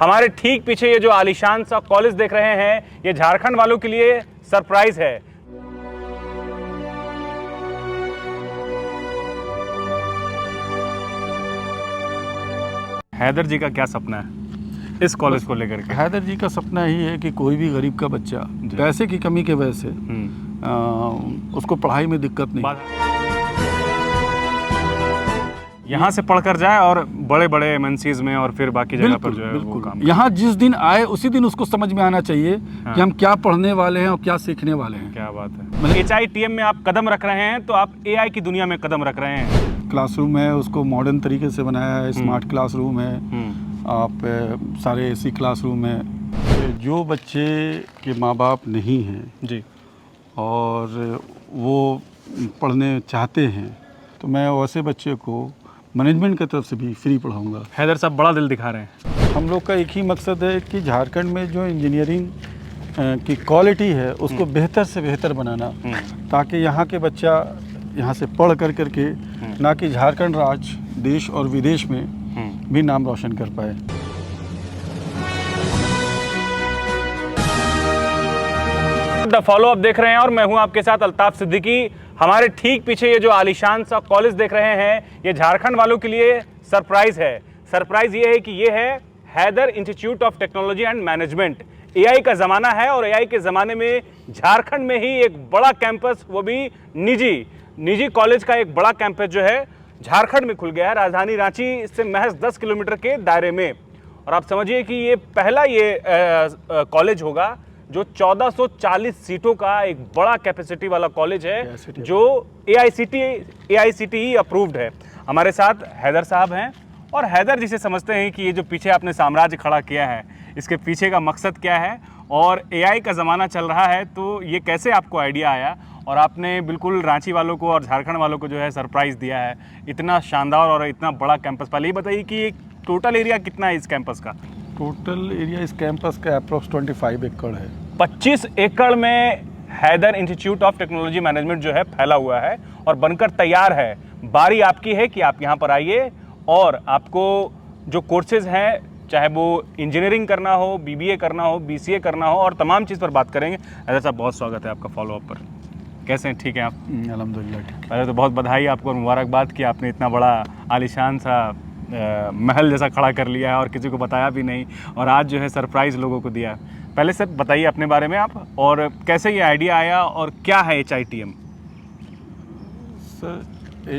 हमारे ठीक पीछे ये जो आलीशान सा कॉलेज देख रहे हैं, ये झारखंड वालों के लिए सरप्राइज है। हैदर जी का क्या सपना है इस कॉलेज को लेकर के? हैदर जी का सपना ही है कि कोई भी गरीब का बच्चा पैसे की कमी के वजह से उसको पढ़ाई में दिक्कत नहीं, यहाँ से पढ़कर जाए और बड़े बड़े एमएनसीज में और फिर बाकी जगह पर जो है वो काम। यहाँ जिस दिन आए उसी दिन उसको समझ में आना चाहिए कि हम क्या पढ़ने वाले हैं और क्या सीखने वाले हैं। क्या बात है। HITM में आप कदम रख रहे हैं तो आप AI की दुनिया में कदम रख रहे हैं। क्लासरूम है उसको मॉडर्न तरीके से बनाया है, स्मार्ट क्लासरूम है, आप सारे AC क्लासरूम है। जो बच्चे के माँ बाप नहीं हैं जी और वो पढ़ने चाहते हैं तो मैं वैसे बच्चे को मैनेजमेंट की तरफ से भी फ्री पढ़ाऊंगा। हैदर साहब बड़ा दिल दिखा रहे हैं। हम लोग का एक ही मकसद है कि झारखंड में जो इंजीनियरिंग की क्वालिटी है उसको बेहतर से बेहतर बनाना, ताकि यहाँ के बच्चा यहाँ से पढ़ करके ना कि झारखंड राज्य देश और विदेश में भी नाम रोशन कर पाए। द फॉलो अप देख रहे हैं और मैं हूं आपके साथ अल्ताफ सिद्दीकी। हमारे ठीक पीछे ये जो आलीशान सा कॉलेज देख रहे हैं, ये झारखंड वालों के लिए सरप्राइज है। सरप्राइज ये है कि ये है Haider institute of technology and management. AI का ज़माना है और AI के ज़माने में झारखंड में ही एक बड़ा कैंपस, वो भी निजी कॉलेज का एक बड़ा कैंपस जो है झारखंड में खुल गया है, राजधानी रांची से महज 10 किलोमीटर के दायरे में। और आप समझिए कि ये पहला कॉलेज होगा जो 1440 सीटों का एक बड़ा कैपेसिटी वाला कॉलेज है, जो AICTE अप्रूव्ड है। हमारे साथ हैदर साहब हैं और हैदर जिसे समझते हैं कि ये जो पीछे आपने साम्राज्य खड़ा किया है, इसके पीछे का मकसद क्या है और AI का ज़माना चल रहा है तो ये कैसे आपको आइडिया आया और आपने बिल्कुल रांची वालों को और झारखंड वालों को जो है सरप्राइज़ दिया है, इतना शानदार और इतना बड़ा कैंपस। पहले ये बताइए कि टोटल एरिया कितना है इस कैंपस का? टोटल एरिया इस कैंपस का अप्रोक्स 25 एकड़ है। 25 एकड़ में Haider institute of technology management जो है फैला हुआ है और बनकर तैयार है। बारी आपकी है कि आप यहाँ पर आइए और आपको जो कोर्सेज हैं, चाहे वो इंजीनियरिंग करना हो, BBA करना हो, BCA करना हो, और तमाम चीज़ पर बात करेंगे। हैदर साहब बहुत स्वागत है आपका फॉलो अप पर। कैसे हैं? ठीक हैं आप? अल्हम्दुलिल्लाह ठीक। पहले तो बहुत बधाई आपको और मुबारकबाद कि आपने इतना बड़ा आलीशान सा महल जैसा खड़ा कर लिया है और किसी को बताया भी नहीं और आज जो है सरप्राइज़ लोगों को दिया। पहले सर बताइए अपने बारे में आप और कैसे ये आइडिया आया और क्या है HITM? सर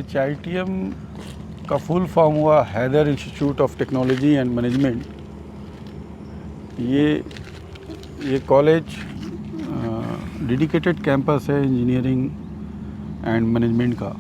HITM का फुल फॉर्म हुआ Haider institute of technology and management. ये कॉलेज डेडिकेटेड कैंपस है इंजीनियरिंग एंड मैनेजमेंट का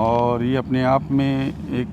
और ये अपने आप में एक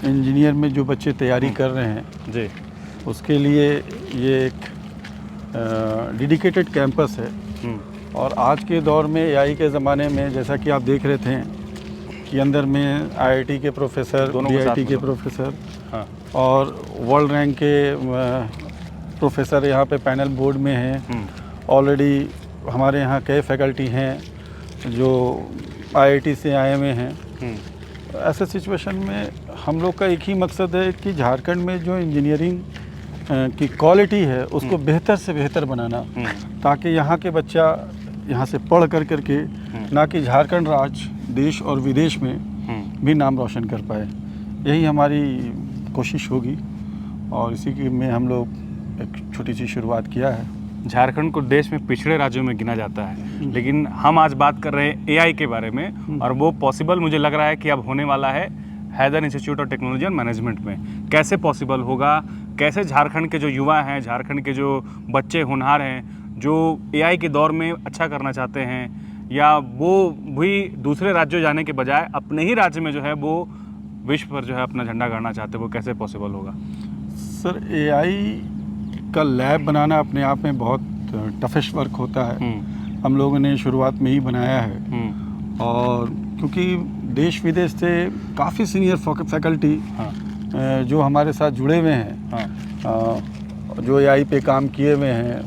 इंजीनियर में जो बच्चे तैयारी कर रहे हैं जी, उसके लिए ये एक डेडिकेटेड कैंपस है। और आज के दौर में AI के ज़माने में जैसा कि आप देख रहे थे कि अंदर में IIT के प्रोफेसर, DIT के प्रोफेसर, हाँ, और वर्ल्ड रैंक के प्रोफेसर यहाँ पे पैनल बोर्ड में हैं। ऑलरेडी हमारे यहाँ कई फैकल्टी हैं जो IIT से आए हुए हैं। ऐसे सिचुएशन में हम लोग का एक ही मकसद है कि झारखंड में जो इंजीनियरिंग की क्वालिटी है उसको बेहतर से बेहतर बनाना, ताकि यहाँ के बच्चा यहाँ से पढ़ करके ना कि झारखंड राज्य देश और विदेश में भी नाम रोशन कर पाए। यही हमारी कोशिश होगी और इसी की में हम लोग एक छोटी सी शुरुआत किया है। झारखंड को देश में पिछड़े राज्यों में गिना जाता है, लेकिन हम आज बात कर रहे हैं AI के बारे में और वो पॉसिबल मुझे लग रहा है कि अब होने वाला है Haider institute of technology and management में। कैसे पॉसिबल होगा, कैसे झारखंड के जो युवा हैं, झारखंड के जो बच्चे होनहार हैं जो AI के दौर में अच्छा करना चाहते हैं या वो भी दूसरे राज्यों जाने के बजाय अपने ही राज्य में जो है वो विश्व पर जो है अपना झंडा गाड़ना चाहते हैं, वो कैसे पॉसिबल होगा? सर AI का लैब बनाना अपने आप में बहुत टफेस्ट वर्क होता है। हम लोगों ने शुरुआत में ही बनाया है और क्योंकि देश विदेश से काफ़ी सीनियर फैकल्टी जो हमारे साथ जुड़े हुए हैं, जो AI पे काम किए हुए हैं,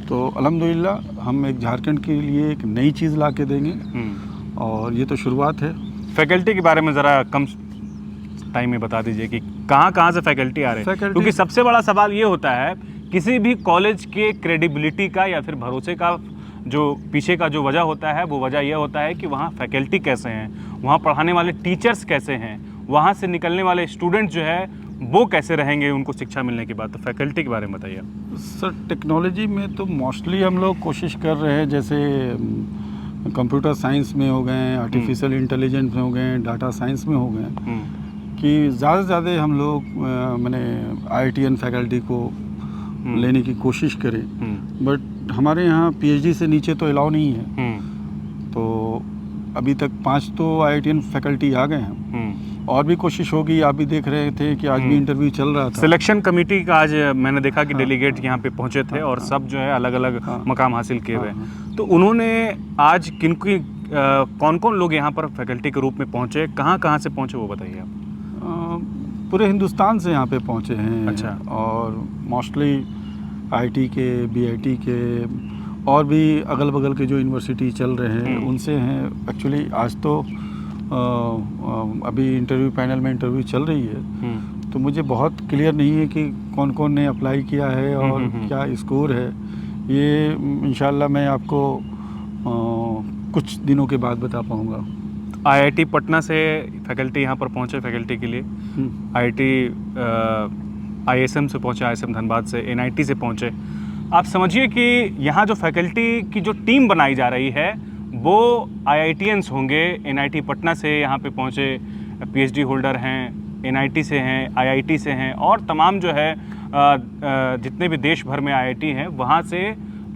तो अल्हम्दुलिल्लाह हम एक झारखंड के लिए एक नई चीज़ ला के देंगे और ये तो शुरुआत है। फैकल्टी के बारे में ज़रा कम टाइम में बता दीजिए कि कहाँ से फैकल्टी आ रहे हैं? Faculty- क्योंकि सबसे बड़ा सवाल ये होता है किसी भी कॉलेज के क्रेडिबिलिटी का या फिर भरोसे का जो पीछे का जो वजह होता है वो वजह यह होता है कि वहाँ फैकल्टी कैसे हैं, वहाँ पढ़ाने वाले टीचर्स कैसे हैं, वहाँ से निकलने वाले स्टूडेंट जो है वो कैसे रहेंगे उनको शिक्षा मिलने के बाद। तो फैकल्टी के बारे में बताइए। सर टेक्नोलॉजी में तो मोस्टली हम लोग कोशिश कर रहे हैं, जैसे कंप्यूटर साइंस में हो गए, आर्टिफिशियल इंटेलिजेंस में हो गए, डाटा साइंस में हो गए, कि ज़्यादा से ज़्यादा हम लोग मैंने IITian फैकल्टी को लेने की कोशिश करें। बट हमारे यहाँ PhD से नीचे तो अलाउ नहीं है। तो अभी तक 5 तो IITian फैकल्टी आ गए हैं, और भी कोशिश होगी। आप भी देख रहे थे कि आज भी इंटरव्यू चल रहा था। सिलेक्शन कमेटी का आज मैंने देखा कि डेलीगेट यहाँ पे पहुँचे थे और सब जो है अलग अलग मकाम हासिल किए हुए। तो उन्होंने आज किनकी कौन कौन लोग यहाँ पर फैकल्टी के रूप में पहुँचे, कहाँ से पहुँचे वो बताइए आप। पूरे हिंदुस्तान से यहाँ पे पहुँचे हैं। अच्छा। और मोस्टली IIT के, BIT के और भी अगल बगल के जो यूनिवर्सिटी चल रहे हैं उनसे हैं। एक्चुअली आज तो अभी इंटरव्यू पैनल में इंटरव्यू चल रही है, तो मुझे बहुत क्लियर नहीं है कि कौन कौन ने अप्लाई किया है और क्या स्कोर है। ये इंशाल्लाह मैं आपको कुछ दिनों के बाद बता पाऊँगा। IIT पटना से फैकल्टी यहाँ पर पहुँचे फैकल्टी के लिए, ISM से पहुँचे, ISM धनबाद से, NIT से पहुँचे। आप समझिए कि यहाँ जो फैकल्टी की जो टीम बनाई जा रही है वो IITians होंगे। NIT पटना से यहाँ पे पहुँचे PhD होल्डर हैं, NIT से हैं, IIT से हैं और तमाम जो है जितने भी देश भर में IIT हैं वहाँ से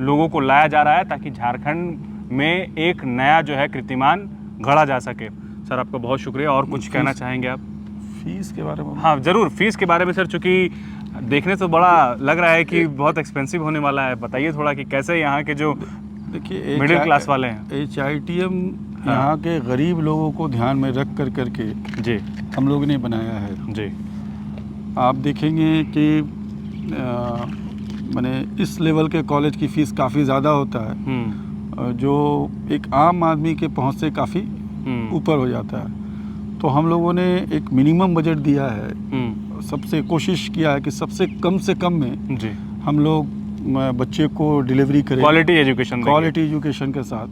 लोगों को लाया जा रहा है ताकि झारखंड में एक नया जो है कीर्तिमान गढ़ा जा सके। सर आपका बहुत शुक्रिया। और कुछ कहना चाहेंगे आप? फीस के बारे में? हाँ ज़रूर, फीस के बारे में सर, चूँकि देखने से बड़ा लग रहा है कि बहुत एक्सपेंसिव होने वाला है। बताइए थोड़ा कि कैसे यहाँ के जो देखिए मिडिल क्लास वाले हैं। HITM यहाँ के गरीब लोगों को ध्यान में रख करके जी हम लोगों ने बनाया है। जी। आप देखेंगे कि मैंने इस लेवल के कॉलेज की फ़ीस काफ़ी ज़्यादा होता है, जो एक आम आदमी के पहुंच से काफ़ी ऊपर हो जाता है। तो हम लोगों ने एक मिनिमम बजट दिया है, सबसे कोशिश किया है कि सबसे कम में जी हम लोग बच्चे को डिलीवरी करें क्वालिटी एजुकेशन के साथ।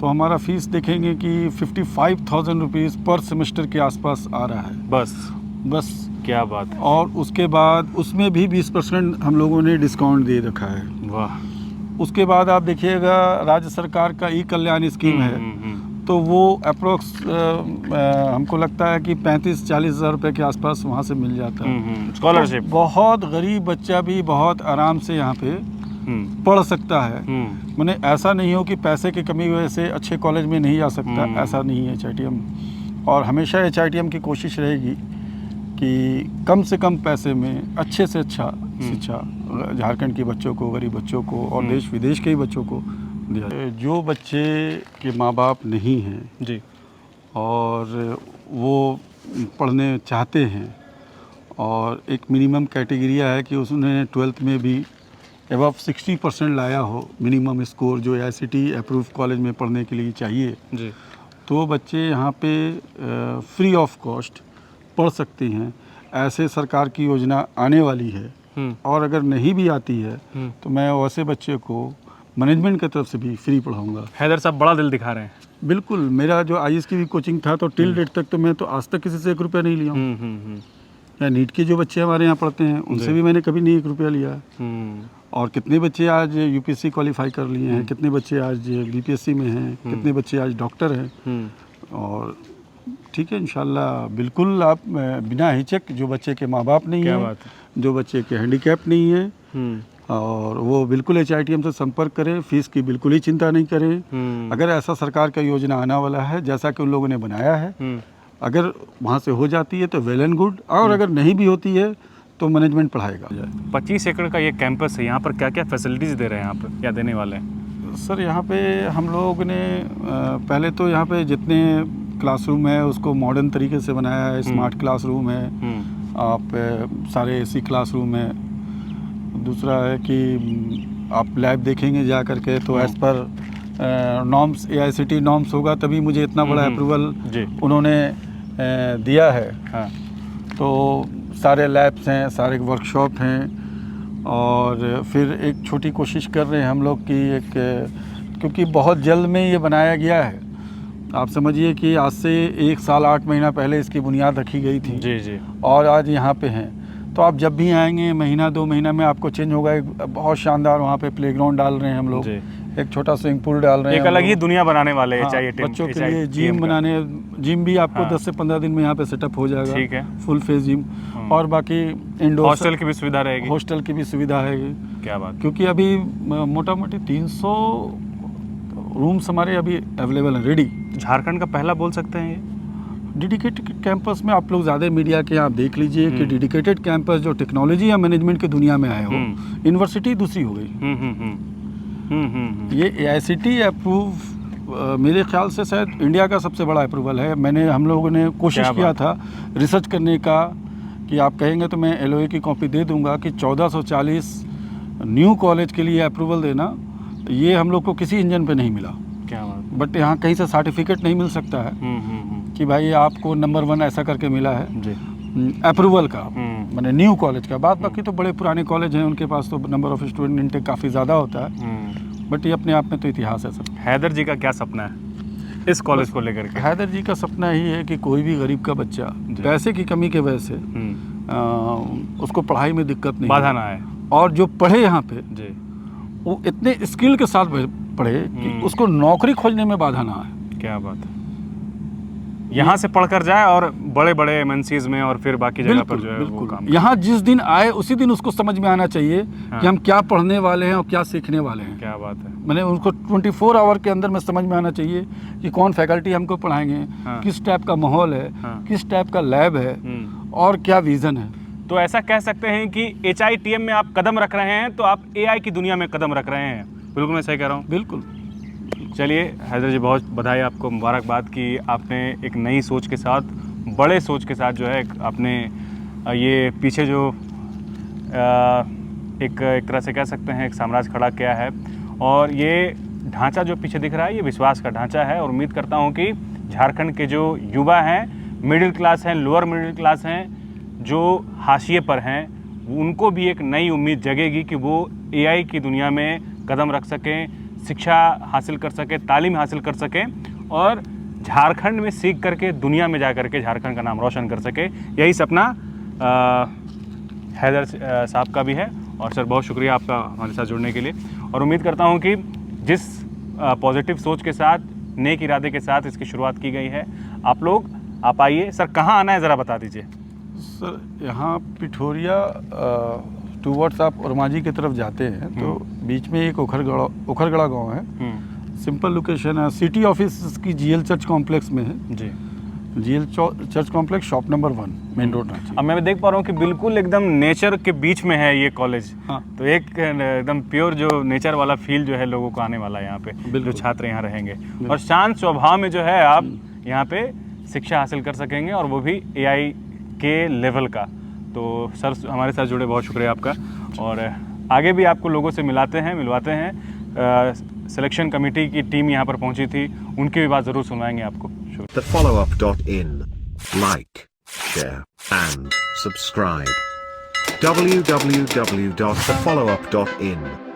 तो हमारा फ़ीस देखेंगे कि 55,000 रुपीज़ पर सेमेस्टर के आसपास आ रहा है। बस क्या बात है। और उसके बाद उसमें भी 20% हम लोगों ने डिस्काउंट दे रखा है। वाह। उसके बाद आप देखिएगा राज्य सरकार का कल्याण स्कीम है, तो वो अप्रोक्स हमको लगता है कि 35-40 हज़ार रुपये के आसपास वहाँ से मिल जाता है। स्कॉलरशिप। तो बहुत गरीब बच्चा भी बहुत आराम से यहाँ पे पढ़ सकता है। माने ऐसा नहीं हो कि पैसे की कमी वजह से अच्छे कॉलेज में नहीं जा सकता, ऐसा नहीं है HITM। और हमेशा HITM की कोशिश रहेगी कि कम से कम पैसे में अच्छे से अच्छा शिक्षा झारखंड के बच्चों को, गरीब बच्चों को और देश विदेश के ही बच्चों को दिया जाए। जो बच्चे के माँ बाप नहीं हैं जी और वो पढ़ने चाहते हैं और एक मिनिमम कैटेगरिया है कि उसने 12th में भी अबव 60% लाया हो, मिनिमम स्कोर जो ICT अप्रूव कॉलेज में पढ़ने के लिए चाहिए जी, तो बच्चे यहाँ पे फ्री ऑफ कॉस्ट पढ़ सकते हैं। ऐसे सरकार की योजना आने वाली है। और अगर नहीं भी आती है तो मैं वैसे बच्चे को मैनेजमेंट की तरफ से भी फ्री पढ़ाऊंगा। हैदर साहब बड़ा दिल दिखा रहे हैं। बिल्कुल, मेरा जो IAS की भी कोचिंग था तो टिल डेट तक तो मैं तो आज तक किसी से 1 रुपया नहीं लिया हूँ। या नीट के जो बच्चे हमारे यहाँ पढ़ते हैं उनसे भी मैंने कभी नहीं 1 रुपया लिया। और कितने बच्चे आज UPSC क्वालिफाई कर लिए हैं, कितने बच्चे आज BPSC में हैं, कितने बच्चे आज डॉक्टर हैं। और ठीक है, इंशाल्लाह बिल्कुल आप बिना हिचक, जो बच्चे के माँ बाप नहीं हैं, जो बच्चे के हैंडीकैप नहीं हैं, और वो बिल्कुल HITM से संपर्क करें, फीस की बिल्कुल ही चिंता नहीं करें। अगर ऐसा सरकार का योजना आने वाला है जैसा कि उन लोगों ने बनाया है, अगर वहाँ से हो जाती है तो वेल एंड गुड, और अगर नहीं भी होती है तो मैनेजमेंट पढ़ाएगा। 25 एकड़ का ये कैंपस है, यहाँ पर क्या क्या फैसिलिटीज़ दे रहे हैं यहाँ पर या देने वाले हैं? सर यहाँ पे हम लोग ने पहले तो यहाँ पे जितने क्लासरूम है उसको मॉडर्न तरीके से बनाया है। स्मार्ट क्लासरूम है, आप सारे AC क्लासरूम है। दूसरा है कि आप लैब देखेंगे जा करके तो as per norms, AICTE norms होगा तभी मुझे इतना बड़ा अप्रूवल उन्होंने दिया है। हाँ। तो सारे लैब्स हैं, सारे वर्कशॉप हैं, और फिर एक छोटी कोशिश कर रहे हैं हम लोग कि एक, क्योंकि बहुत जल्द में ये बनाया गया है, आप समझिए कि आज से 1 साल 8 महीना पहले इसकी बुनियाद रखी गई थी जी जी। और आज यहाँ पे हैं। तो आप जब भी आएंगे महीना 2 महीना में आपको चेंज होगा। एक बहुत शानदार वहाँ पे प्लेग्राउंड डाल रहे हैं हम लोग, एक छोटा स्विमिंग पूल डाल रहे हैं, एक अलग ही दुनिया बनाने वाले हैं। हाँ, चाहिए बच्चों के लिए जिम बनाने, जिम भी आपको 10 से 15 दिन में यहाँ पे सेटअप हो जाएगा। ठीक है, फुल फेज जिम, और बाकी इंडोर हॉस्टल की भी सुविधा रहेगी। हॉस्टल की भी सुविधा है। क्या बात, क्योंकि अभी मोटा मोटी 300 रूम्स हमारे अभी अवेलेबल हैं, रेडी। झारखंड का पहला बोल सकते हैं ये डेडिकेटेड कैंपस में। आप लोग ज़्यादा मीडिया के आप देख लीजिए कि डेडिकेटेड कैंपस जो टेक्नोलॉजी या मैनेजमेंट की दुनिया में आए हो, यूनिवर्सिटी दूसरी हो गई। ये AICTE अप्रूव मेरे ख्याल से शायद इंडिया का सबसे बड़ा अप्रूवल है। हम लोगों ने कोशिश किया था रिसर्च करने का, कि आप कहेंगे तो मैं LOA की कॉपी दे दूंगा कि 1440 न्यू कॉलेज के लिए अप्रूवल देना, ये हम लोग को किसी इंजन पे नहीं मिला। क्या बात, बट यहाँ कहीं से सर्टिफिकेट नहीं मिल सकता है कि भाई आपको नंबर 1 ऐसा करके मिला है जी, अप्रूवल का, मैंने न्यू कॉलेज का। बाकी तो बड़े पुराने कॉलेज हैं, उनके पास तो नंबर ऑफ स्टूडेंट इनटेक काफ़ी ज़्यादा होता है, बट ये अपने आप में तो इतिहास है सब। हैदर जी का क्या सपना है इस कॉलेज को लेकर के? हैदर जी का सपना ही है कि कोई भी गरीब का बच्चा पैसे की कमी की वजह से उसको पढ़ाई में दिक्कत नहीं, बाधा ना आए, और जो पढ़े यहाँ पे जी, वो इतने स्किल के साथ पढ़े कि उसको नौकरी खोजने में बाधा ना आए। क्या बात है, यहाँ से पढ़कर जाए और बड़े बड़े MNCs में और फिर बाकी जगह पर जो है वो काम। यहाँ जिस दिन आए उसी दिन उसको समझ में आना चाहिए कि हम क्या पढ़ने वाले हैं और क्या सीखने वाले हैं। क्या बात है, मैंने उनको 24 आवर के अंदर में समझ में आना चाहिए कि कौन फैकल्टी हमको पढ़ाएंगे, किस टाइप का माहौल है, किस टाइप का लैब है, और क्या विज़न है। तो ऐसा कह सकते हैं कि HITM में आप कदम रख रहे हैं तो आप AI की दुनिया में कदम रख रहे हैं। बिल्कुल मैं सही कह रहा हूँ? बिल्कुल। चलिए हैदर जी, बहुत बधाई आपको, मुबारकबाद कि आपने एक नई सोच के साथ, बड़े सोच के साथ जो है आपने ये पीछे जो एक तरह से कह सकते हैं एक साम्राज्य खड़ा किया है। और ये ढांचा जो पीछे दिख रहा है ये विश्वास का ढांचा है, और उम्मीद करता हूँ कि झारखंड के जो युवा हैं, मिडिल क्लास हैं, लोअर मिडिल क्लास हैं, जो हाशिए पर हैं, उनको भी एक नई उम्मीद जगेगी कि वो AI की दुनिया में कदम रख सकें, शिक्षा हासिल कर सके, तालीम हासिल कर सकें, और झारखंड में सीख करके दुनिया में जा करके झारखंड का नाम रोशन कर सके। यही सपना हैदर साहब का भी है। और सर, बहुत शुक्रिया आपका हमारे साथ जुड़ने के लिए, और उम्मीद करता हूं कि जिस पॉजिटिव सोच के साथ, नेक इरादे के साथ इसकी शुरुआत की गई है, आप आइए। सर, कहाँ आना है ज़रा बता दीजिए। सर, यहाँ पिठोरिया टूवर्ड्स आप ओरमांझी की तरफ जाते हैं तो बीच में एक ओखरगड़ा गांव है। सिंपल लोकेशन है, सिटी ऑफिस की GL चर्च कॉम्प्लेक्स में है जी। GL church complex, shop number 1, main road Ranchi. अब मैं देख पा रहा हूँ कि बिल्कुल एकदम नेचर के बीच में है ये कॉलेज। हाँ। तो एक एकदम प्योर जो नेचर वाला फील जो है लोगों को आने वाला है यहाँ पे, जो छात्र यहाँ रहेंगे, और शांत स्वभाव में जो है आप यहाँ पे शिक्षा हासिल कर सकेंगे, और वो भी AI के लेवल का। तो सर, हमारे साथ जुड़े बहुत शुक्रिया आपका, और आगे भी आपको लोगों से मिलवाते हैं। सिलेक्शन कमेटी की टीम यहाँ पर पहुँची थी, उनकी भी बात ज़रूर सुनवाएंगे आपको। TheFollowUp.in. Like, share, and subscribe. www.thefollowup.in